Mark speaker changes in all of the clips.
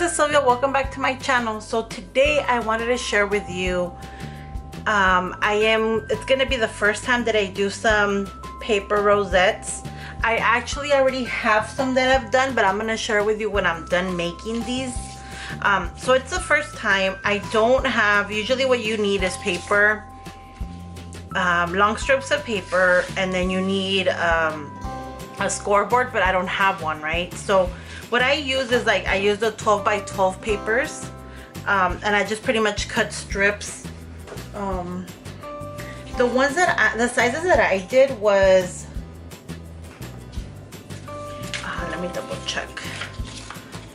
Speaker 1: is Sylvia. Welcome back to my channel. So today I wanted to share with you it's gonna be the first time that I do some paper rosettes. I actually already have some that I've done, but I'm gonna share with you when I'm done making these. So it's the first time. I don't have, usually what you need is paper, long strips of paper, and then you need a scoreboard, but I don't have one, right? So what I use is I use the 12 by 12 papers, and I just pretty much cut strips. The ones that the sizes that I did was, let me double check.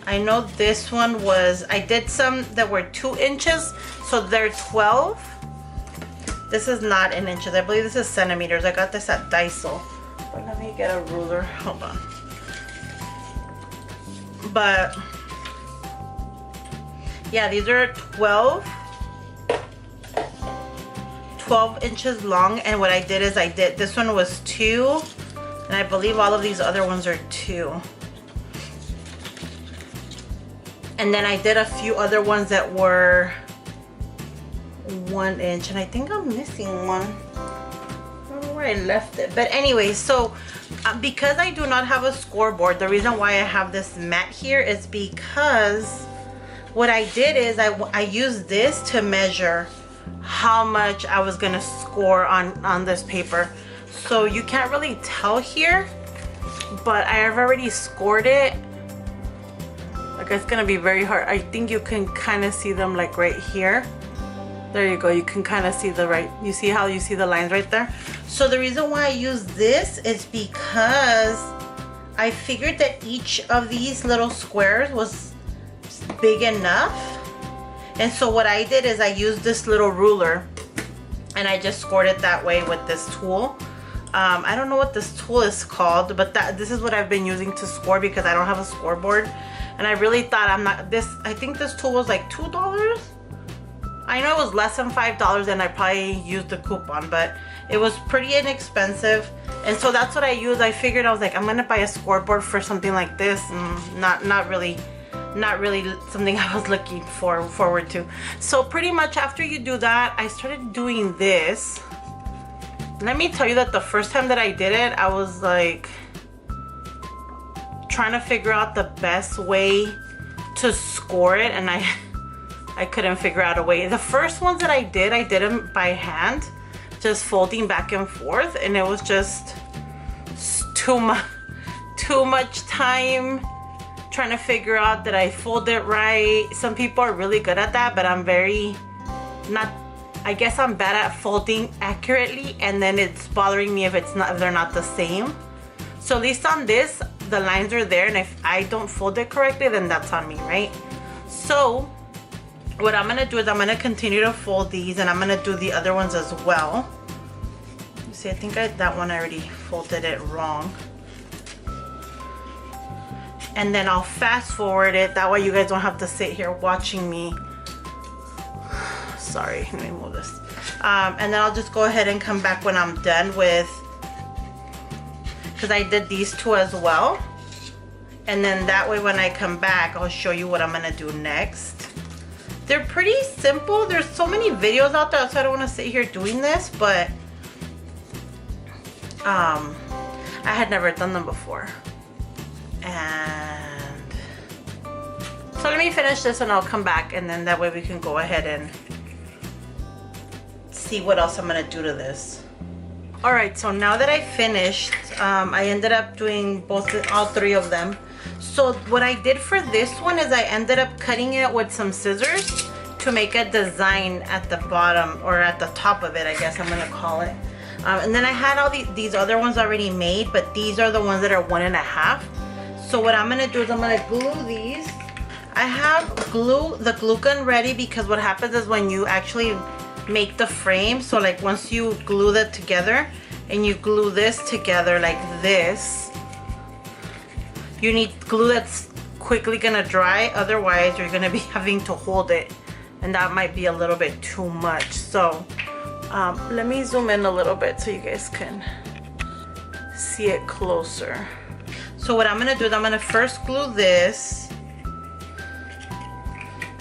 Speaker 1: I know this one was, I did some that were 2 inches, so they're 12. This is not in inches. I believe this is centimeters. I got this at Daiso. But let me get a ruler. Hold on. But yeah, these are 12 inches long, and what I did is this one was 2, and I believe all of these other ones are 2. And then I did a few other ones that were 1 inch, and I think I'm missing one. I don't know where I left it, but anyway, so because I do not have a scoreboard, the reason why I have this mat here is because what I did is I used this to measure how much I was gonna score on this paper. So you can't really tell here, but I have already scored it. Like, it's gonna be very hard. I think you can kind of see them like right here. There you go. You can kind of see you see how you see the lines right there? So the reason why I use this is because I figured that each of these little squares was big enough. And so what I did is I used this little ruler and I just scored it that way with this tool. I don't know what this tool is called, but this is what I've been using to score because I don't have a scoreboard. And I really thought I think this tool was like $2. I know it was less than $5 and I probably used the coupon, but it was pretty inexpensive. And so that's what I used. I figured, I was like, I'm gonna buy a scoreboard for something like this. Not really something I was looking forward to. So pretty much after you do that, I started doing this. Let me tell you that the first time that I did it, I was like trying to figure out the best way to score it, and I couldn't figure out a way. The first ones that I did them by hand, just folding back and forth, and it was just too much time trying to figure out that I fold it right. Some people are really good at that, but I'm very not. I guess I'm bad at folding accurately, and then it's bothering me if they're not the same. So at least on this, the lines are there, and if I don't fold it correctly, then that's on me, right? So what I'm gonna do is I'm gonna continue to fold these, and I'm gonna do the other ones as well. You see, I think that one I already folded it wrong. And then I'll fast forward it. That way you guys don't have to sit here watching me. Sorry, let me move this. And then I'll just go ahead and come back when I'm done with, because I did these two as well. And then that way when I come back, I'll show you what I'm gonna do next. They're pretty simple. There's so many videos out there, so I don't want to sit here doing this, but I had never done them before. And so let me finish this and I'll come back, and then that way we can go ahead and see what else I'm gonna do to this. Alright, so now that I finished, I ended up doing all 3 of them. So what I did for this one is I ended up cutting it with some scissors to make a design at the bottom, or at the top of it, I guess I'm gonna call it. And then I had all these other ones already made, but these are the ones that are 1.5. So what I'm gonna do is I'm gonna glue these. I have the glue gun ready, because what happens is when you actually make the frame, so like once you glue that together and you glue this together like this, you need glue that's quickly gonna dry, otherwise you're gonna be having to hold it, and that might be a little bit too much. So let me zoom in a little bit so you guys can see it closer. So what I'm gonna do is I'm gonna first glue this,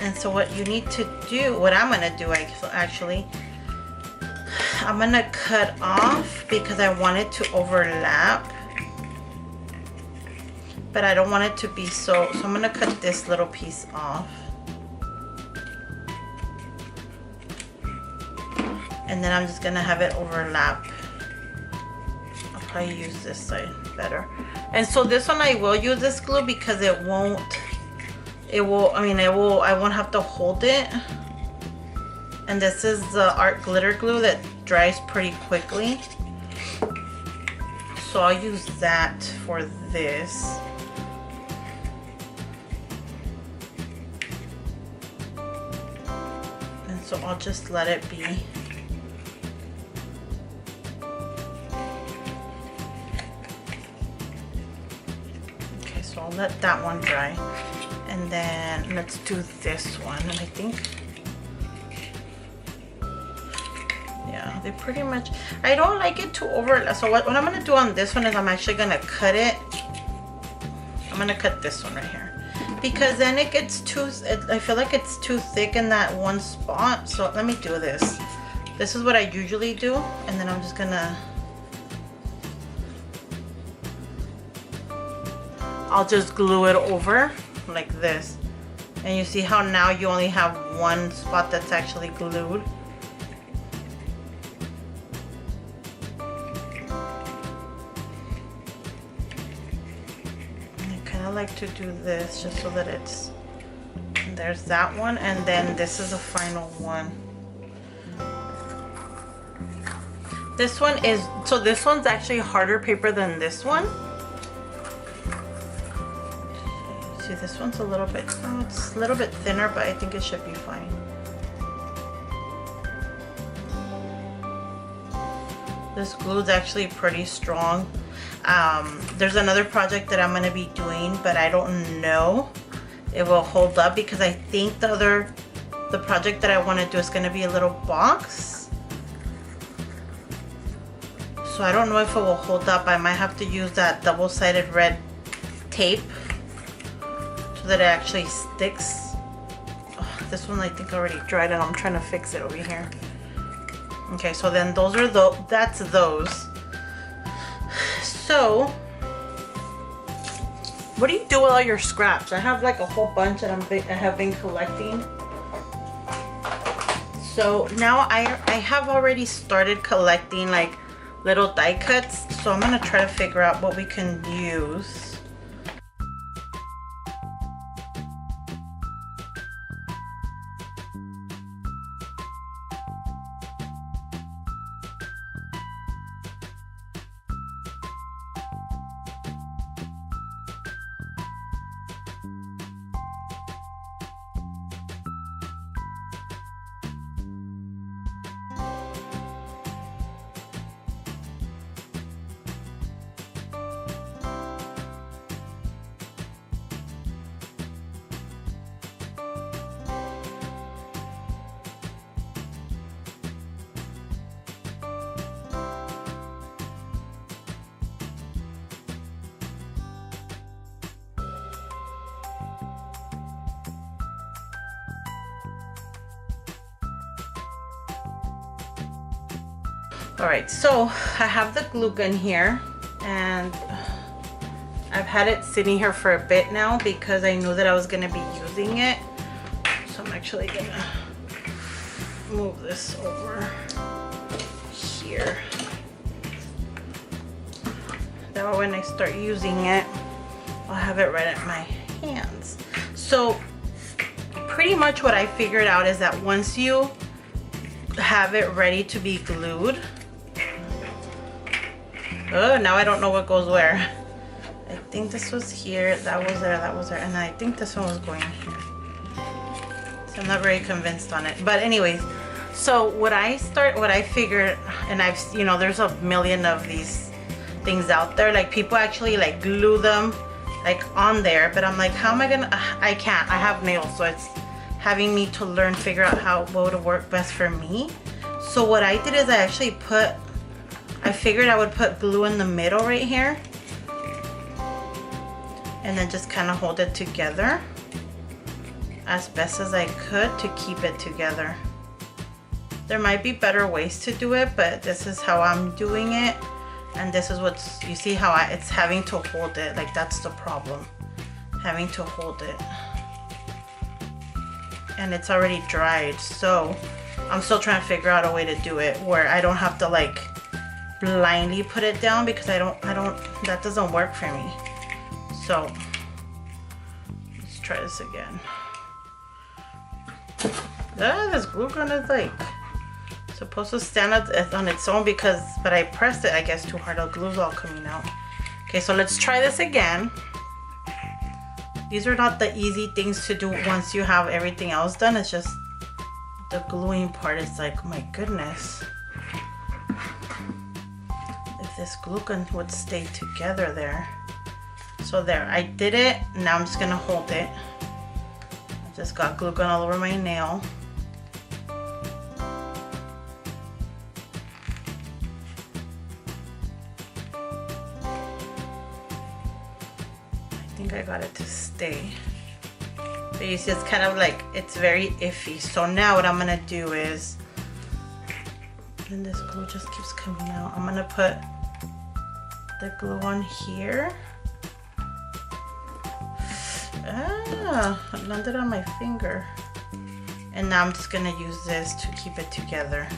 Speaker 1: And so what you need to do, what I'm gonna do actually, I'm gonna cut off because I want it to overlap, but I don't want it to be so I'm gonna cut this little piece off. And then I'm just gonna have it overlap. I'll probably use this side better. And so this one I will use this glue because I won't have to hold it. And this is the art glitter glue that dries pretty quickly. So I'll use that for this. And so I'll just let it be. Okay, so I'll let that one dry. And then let's do this one. And I think, yeah, they pretty much, I don't like it to overlap. So what I'm gonna do on this one is I'm actually gonna cut it. I'm gonna cut this one right here. Because then it gets I feel like it's too thick in that one spot. So let me do this. This is what I usually do. And then I'm just gonna, I'll just glue it over like this. And you see how now you only have one spot that's actually glued. And I kind of like to do this just so that it's, there's that one, and then this is the final one. This one is, so this one's actually harder paper than this one. See, this one's a little bit, oh, it's a little bit thinner, but I think it should be fine. This glue's actually pretty strong. There's another project that I'm going to be doing, but I don't know it will hold up because I think the project that I want to do is going to be a little box. So I don't know if it will hold up. I might have to use that double-sided red tape so that it actually sticks. Oh, this one I think already dried and I'm trying to fix it over here. Okay, so then those are that's those. So what do you do with all your scraps? I have like a whole bunch that I have been collecting. So now I have already started collecting like little die cuts. So I'm gonna try to figure out what we can use. Alright, so I have the glue gun here and I've had it sitting here for a bit now because I knew that I was going to be using it. So I'm actually going to move this over here. That way when I start using it, I'll have it right at my hands. So pretty much what I figured out is that once you have it ready to be glued, oh, now I don't know what goes where. I think this was here, that was there, and I think this one was going here. So I'm not very convinced on it. But anyways, so what I figured, and I've, you know, there's a million of these things out there. Like people actually like glue them like on there, but I'm like, how am I gonna, I can't, I have nails, so it's having me to learn, figure out what would work best for me. So what I did is I figured I would put glue in the middle right here and then just kind of hold it together. as best as I could to keep it together. There might be better ways to do it, but this is how I'm doing it. And this is what's, you see how it's having to hold it. Like, that's the problem. Having to hold it. And it's already dried, so I'm still trying to figure out a way to do it where I don't have to like blindly put it down, because I don't, that doesn't work for me. So let's try this again. This glue gun is like supposed to stand on its own, but I pressed it, I guess, too hard. The glue's all coming out. Okay, so let's try this again. These are not the easy things to do once you have everything else done. It's just the gluing part is like, oh my goodness. If this glue gun would stay together there. So there, I did it. Now I'm just gonna hold it. I just got glue gun all over my nail. I got it to stay, but you see it's kind of like, it's very iffy. So now what I'm gonna do is, and this glue just keeps coming out, I'm gonna put the glue on here. It landed on my finger, and now I'm just gonna use this to keep it together.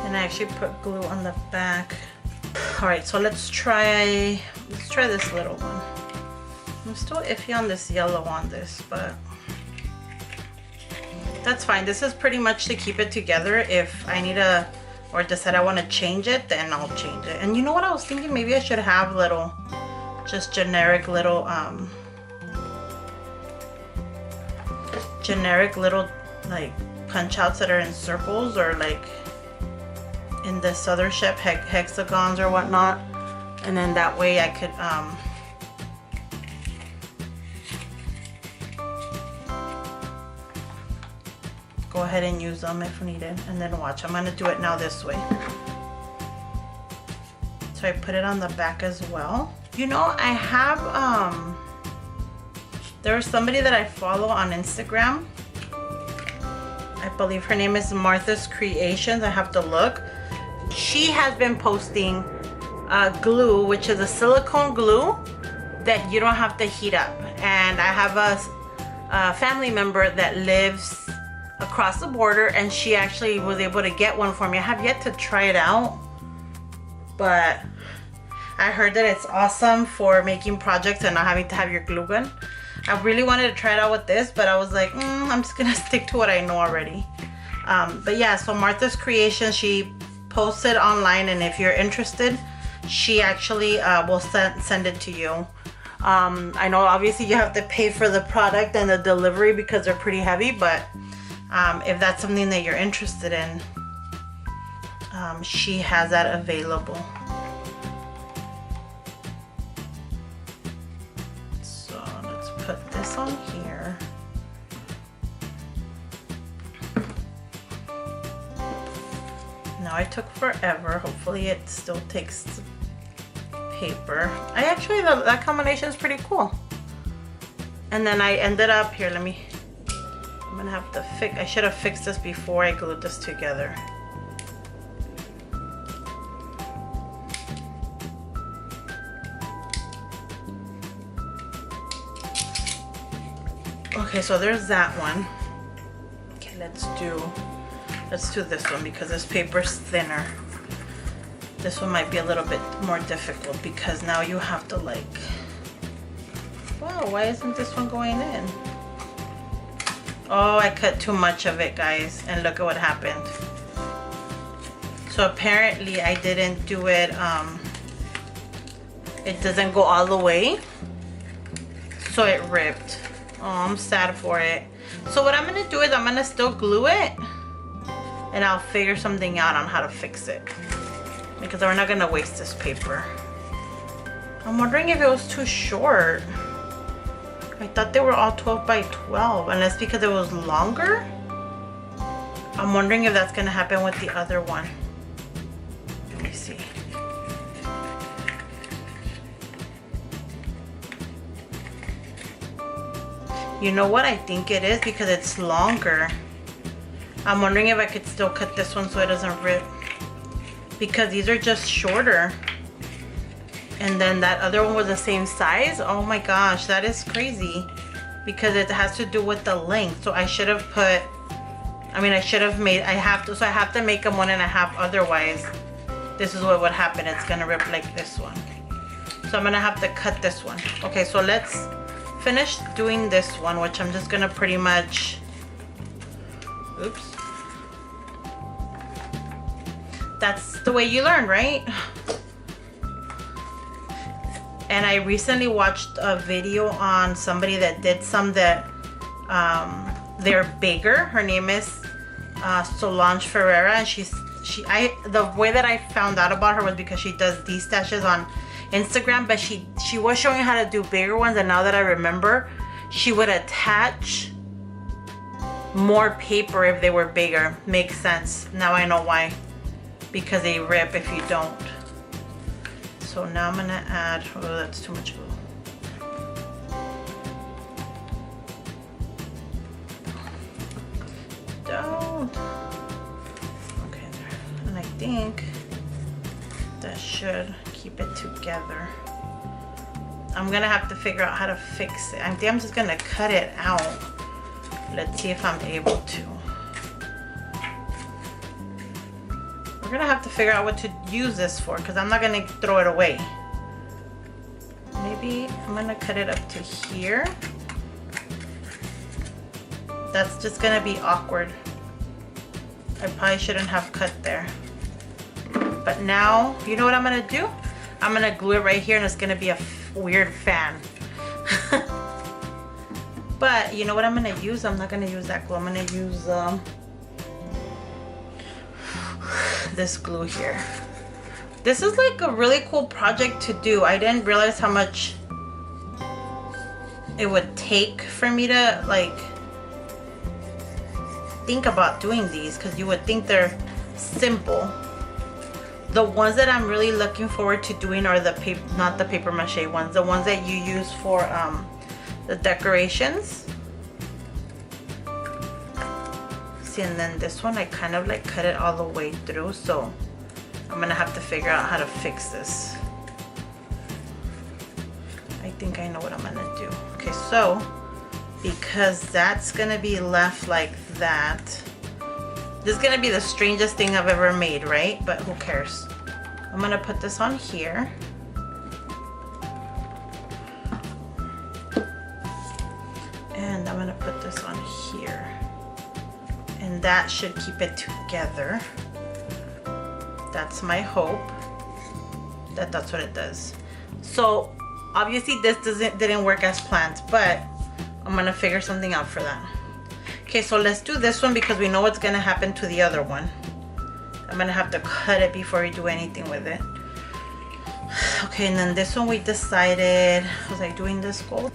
Speaker 1: And I actually put glue on the back. All right, so let's try this little one. I'm still iffy on this yellow on this, but that's fine. This is pretty much to keep it together. If I need or decide I want to change it, then I'll change it. And you know what I was thinking? Maybe I should have little, just generic little like punch outs that are in circles, or like in this other shape, hexagons or whatnot, and then that way I could go ahead and use them if needed. And then watch, I'm gonna do it now this way. So I put it on the back as well. You know, I have there's somebody that I follow on Instagram. I believe her name is Martha's Creations. I have to look. She has been posting glue, which is a silicone glue that you don't have to heat up. And I have a family member that lives across the border, and she actually was able to get one for me. I have yet to try it out, but I heard that it's awesome for making projects and not having to have your glue gun. I really wanted to try it out with this, but I was like, I'm just gonna stick to what I know already. But yeah, so Martha's Creation, she posted online, and if you're interested, she actually will send it to you. I know obviously you have to pay for the product and the delivery because they're pretty heavy, but if that's something that you're interested in, she has that available. So let's put this on here. Now it took forever. Hopefully it still takes paper. That combination is pretty cool. And then I ended up here. I'm gonna have to I should have fixed this before I glued this together. Okay, so there's that one. Okay, let's do this one because this paper's thinner. This one might be a little bit more difficult because now you have to like, wow, why isn't this one going in? Oh, I cut too much of it, guys, and look at what happened. So apparently I didn't do it, it doesn't go all the way, so it ripped. Oh, I'm sad for it. So what I'm gonna do is I'm gonna still glue it, and I'll figure something out on how to fix it, because we're not gonna waste this paper. I'm wondering if it was too short. I thought they were all 12 by 12, unless because it was longer. I'm wondering if that's gonna happen with the other one. Let me see. You know what I think it is, because it's longer. I'm wondering if I could still cut this one so it doesn't rip, because these are just shorter. And then that other one was the same size. Oh my gosh, that is crazy, because it has to do with the length. So I should have put, I should have made, I have to make them 1.5, otherwise this is what would happen. It's gonna rip like this one. So I'm gonna have to cut this one. Okay, so let's finish doing this one, which I'm just gonna pretty much, oops. That's the way you learn, right? And I recently watched a video on somebody that did some that they're bigger. Her name is Solange Ferreira, and the way that I found out about her was because she does these stashes on Instagram, but she was showing how to do bigger ones, and now that I remember, she would attach more paper if they were bigger. Makes sense. Now I know why. Because they rip if you don't. So now I'm gonna add, oh, that's too much glue. Don't. Okay, there. And I think that should keep it together. I'm gonna have to figure out how to fix it. I think I'm just gonna cut it out. Let's see if I'm able to. We're gonna have to figure out what to use this for, because I'm not gonna throw it away. Maybe I'm gonna cut it up to here. That's just gonna be awkward. I probably shouldn't have cut there. But now, you know what I'm gonna do? I'm gonna glue it right here, and it's gonna be a weird fan. But you know what I'm gonna use? I'm not gonna use that glue. I'm gonna use this glue here. This is like a really cool project to do. I didn't realize how much it would take for me to like think about doing these, because you would think they're simple. The ones that I'm really looking forward to doing are the paper, not the paper mache ones, the ones that you use for the decorations. See, and then this one I kind of like cut it all the way through, so I'm gonna have to figure out how to fix this. I think I know what I'm gonna do. Okay, so because that's gonna be left like that, this is gonna be the strangest thing I've ever made, right? But who cares? I'm gonna put this on here. And I'm gonna put this on here. And that should keep it together. That's my hope. That's what it does. So obviously this didn't work as planned, but I'm gonna figure something out for that. Okay, so let's do this one because we know what's gonna happen to the other one. I'm gonna have to cut it before we do anything with it. Okay, and then this one we decided, was I doing this gold?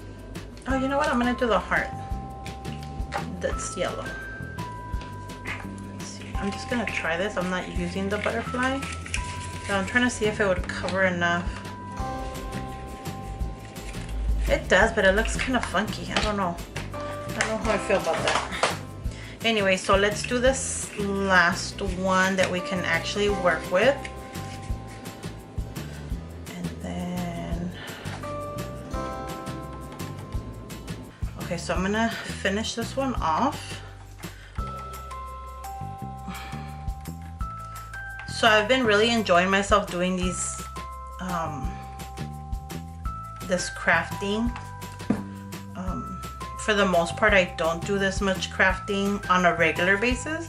Speaker 1: Oh, you know what? I'm gonna do the heart. That's yellow. Let's see. I'm just gonna try this. I'm not using the butterfly. So I'm trying to see if it would cover enough. It does, but it looks kind of funky. I don't know. I don't know how I feel about that. Anyway, so let's do this last one that we can actually work with. And then... okay, so I'm gonna finish this one off. So I've been really enjoying myself doing these, this crafting. For the most part, I don't do this much crafting on a regular basis,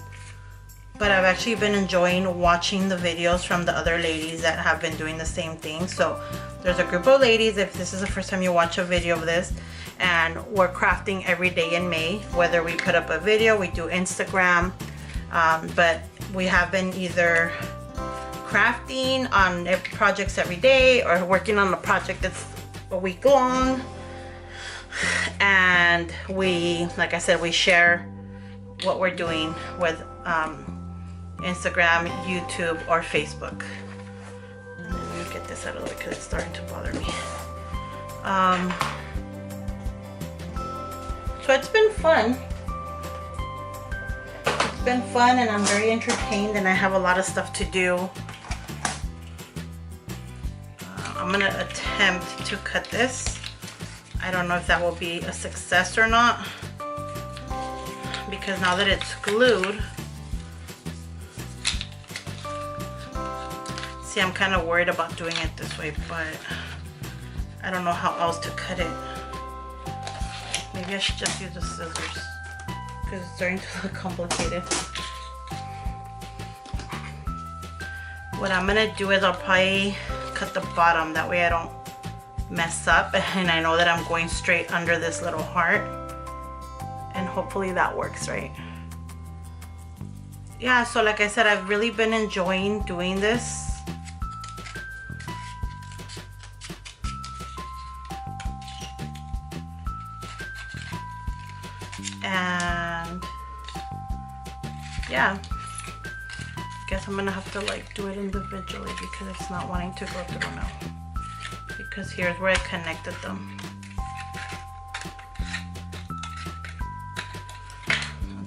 Speaker 1: but I've actually been enjoying watching the videos from the other ladies that have been doing the same thing. So there's a group of ladies, if this is the first time you watch a video of this, and we're crafting every day in May. Whether we put up a video, we do Instagram, but we have been either crafting on projects every day or working on a project that's a week long. And we, like I said, we share what we're doing with Instagram, YouTube, or Facebook. And then let me get this out of the way because it's starting to bother me. So it's been fun. It's been fun, and I'm very entertained, and I have a lot of stuff to do. I'm gonna attempt to cut this. I don't know if that will be a success or not, because now that it's glued, see, I'm kind of worried about doing it this way, but I don't know how else to cut it. Maybe I should just use the scissors because it's starting to look complicated. What I'm gonna do is I'll probably cut the bottom, that way I don't mess up, and I know that I'm going straight under this little heart, and hopefully that works right. Yeah, so like I said, I've really been enjoying doing this. And yeah, guess I'm gonna have to like do it individually because it's not wanting to go through now, because here's where I connected them.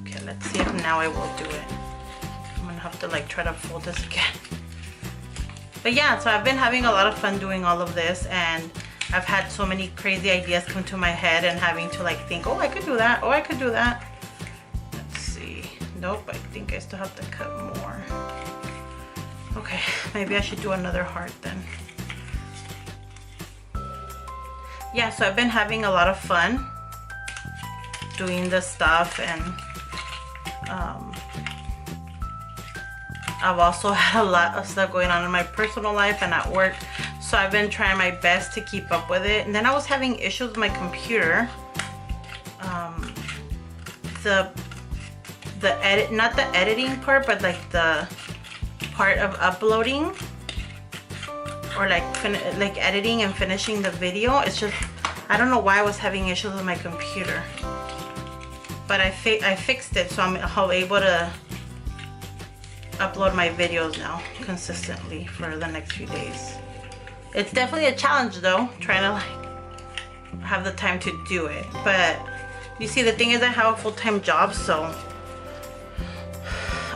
Speaker 1: Okay, let's see if now I will do it. I'm gonna have to like try to fold this again. But yeah, so I've been having a lot of fun doing all of this, and I've had so many crazy ideas come to my head and having to like think, oh, I could do that, oh, I could do that. Let's see. Nope, I think I still have to cut more. Okay, maybe I should do another heart then. Yeah, so I've been having a lot of fun doing this stuff, and I've also had a lot of stuff going on in my personal life and at work, so I've been trying my best to keep up with it. And then I was having issues with my computer. Not the editing part, but like the part of uploading, or like editing and finishing the video. It's just, I don't know why I was having issues with my computer, but I fixed it, so I'm able to upload my videos now consistently for the next few days. It's definitely a challenge though, trying to like have the time to do it. But you see, the thing is, I have a full-time job, so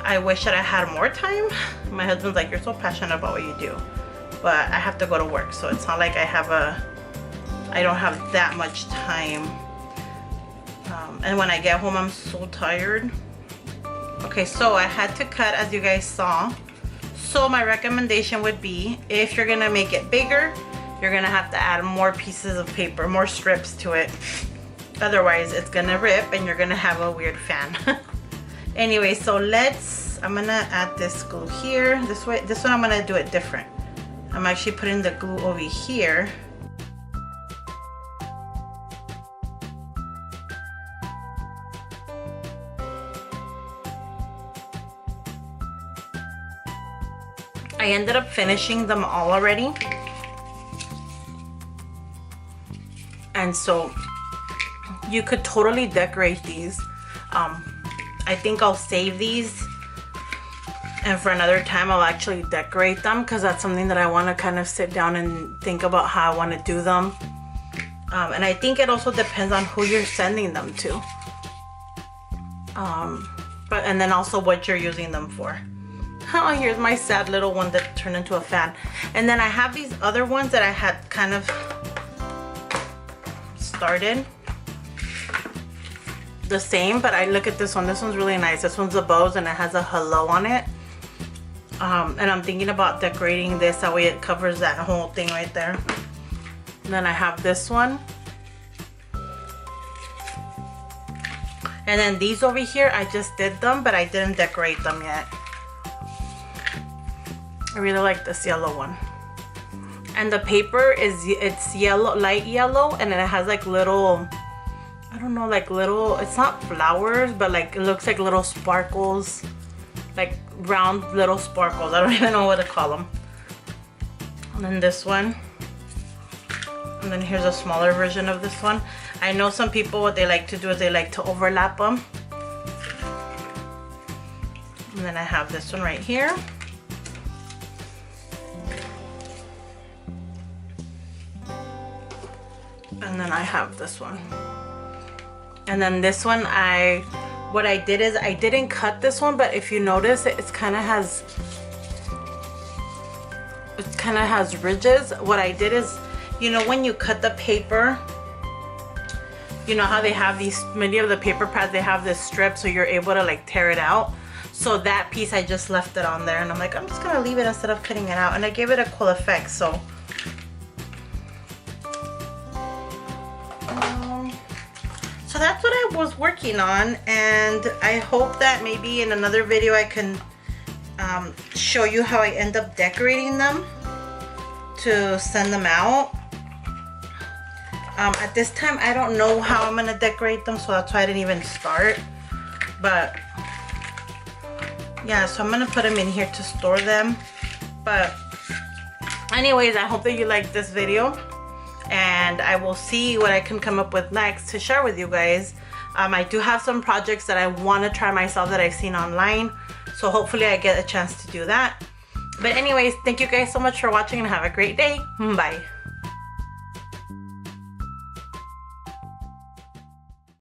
Speaker 1: I wish that I had more time. My husband's like, you're so passionate about what you do, but I have to go to work, so it's not like I don't have that much time. And when I get home, I'm so tired. Okay, so I had to cut, as you guys saw. So my recommendation would be, if you're gonna make it bigger, you're gonna have to add more pieces of paper, more strips to it. Otherwise, it's gonna rip and you're gonna have a weird fan. Anyway, so I'm gonna add this glue here. This one I'm gonna do it different. I'm actually putting the glue over here. I ended up finishing them all already. And so you could totally decorate these. I think I'll save these, and for another time I'll actually decorate them, because that's something that I want to kind of sit down and think about how I want to do them. And I think it also depends on who you're sending them to. And then also what you're using them for. Oh, here's my sad little one that turned into a fan. And then I have these other ones that I had kind of started the same, but I look at this one. This one's really nice. This one's a bows and it has a hello on it. And I'm thinking about decorating this, that way it covers that whole thing right there. And then I have this one. And then these over here, I just did them, but I didn't decorate them yet. I really like this yellow one. And the paper it's yellow, light yellow, and then it has like little, I don't know, like little, it's not flowers, but like it looks like little sparkles, like round little sparkles. I don't even know what to call them. And then this one. And then here's a smaller version of this one. I know some people, what they like to do is they like to overlap them. And then I have this one right here. And then I have this one. And then this one, what I did is I didn't cut this one, but if you notice, it kind of has ridges. What I did is, you know, when you cut the paper, you know how they have these, many of the paper pads, they have this strip so you're able to like tear it out. So that piece, I just left it on there, and I'm like, I'm just gonna leave it instead of cutting it out, and I gave it a cool effect. So so that's what I was working on, and I hope that maybe in another video I can show you how I end up decorating them to send them out. At this time, I don't know how I'm gonna decorate them, so that's why I didn't even start. But yeah, so I'm gonna put them in here to store them. But anyways, I hope that you liked this video, and I will see what I can come up with next to share with you guys. I do have some projects that I want to try myself that I've seen online, so hopefully I get a chance to do that. But anyways, thank you guys so much for watching, and have a great day. Bye.